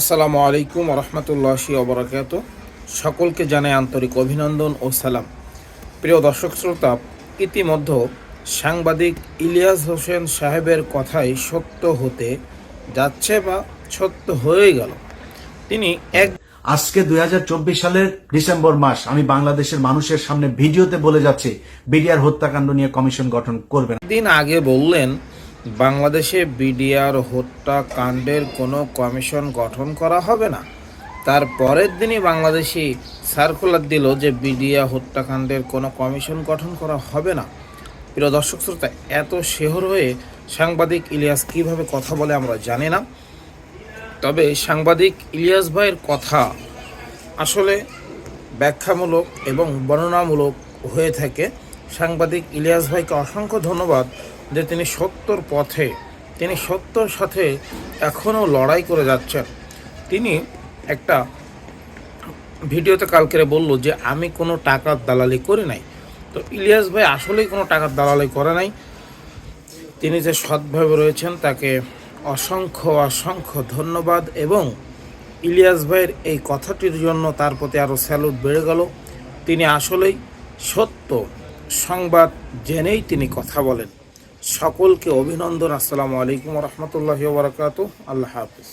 আসসালামু আলাইকুম রহমতুল্লাহি ওবরাকাত। সকলকে জানাই আন্তরিক অভিনন্দন ও সালাম। প্রিয় দর্শক শ্রোতা, ইতিমধ্যে সাংবাদিক ইলিয়াস হোসেন সাহেবের কথাই সত্য হতে যাচ্ছে বা সত্য হয়ে গেল। তিনি আজকে 2024 সালের ডিসেম্বর মাস, আমি বাংলাদেশের মানুষের সামনে ভিডিওতে বলে যাচ্ছি বিডিআর হত্যাকাণ্ড নিয়ে কমিশন গঠন করবেন। দিন আগে বললেন বাংলাদেশে বিডিআর হত্যাকাণ্ডের কোনো কমিশন গঠন করা হবে না। তার পরের দিনই বাংলাদেশি সার্কুলার দিল যে বিডিআর হত্যাকাণ্ডের কোনো কমিশন গঠন করা হবে না। প্রিয় দর্শক শ্রোতা, এত শেহর হয়ে সাংবাদিক ইলিয়াস কিভাবে কথা বলে আমরা জানি না। তবে সাংবাদিক ইলিয়াস ভাইয়ের কথা আসলে ব্যাখ্যামূলক এবং বর্ণনামূলক হয়ে থাকে। সাংবাদিক ইলিয়াস ভাইকে অসংখ্য ধন্যবাদ যে তিনি সত্যর পথে, তিনি সত্যর সাথে এখনও লড়াই করে যাচ্ছেন। তিনি একটা ভিডিওতে কালকে বলল যে আমি কোনো টাকার দালালি করি নাই। তো ইলিয়াস ভাই আসলেই কোনো টাকার দালালি করে নাই। তিনি যে সৎভাবে রয়েছেন তাকে অসংখ্য অসংখ্য ধন্যবাদ, এবং ইলিয়াস ভাইয়ের এই কথাটির জন্য তার প্রতি আরও স্যালুট বেড়ে গেল। তিনি আসলেই সত্য সংবাদ জেনেই তিনি কথা বলেন। সকলকে অভিনন্দন। আসসালামু আলাইকুম রহমতুল্লাহি ওয়া বারাকাতুহু। আল্লাহ হাফিজ।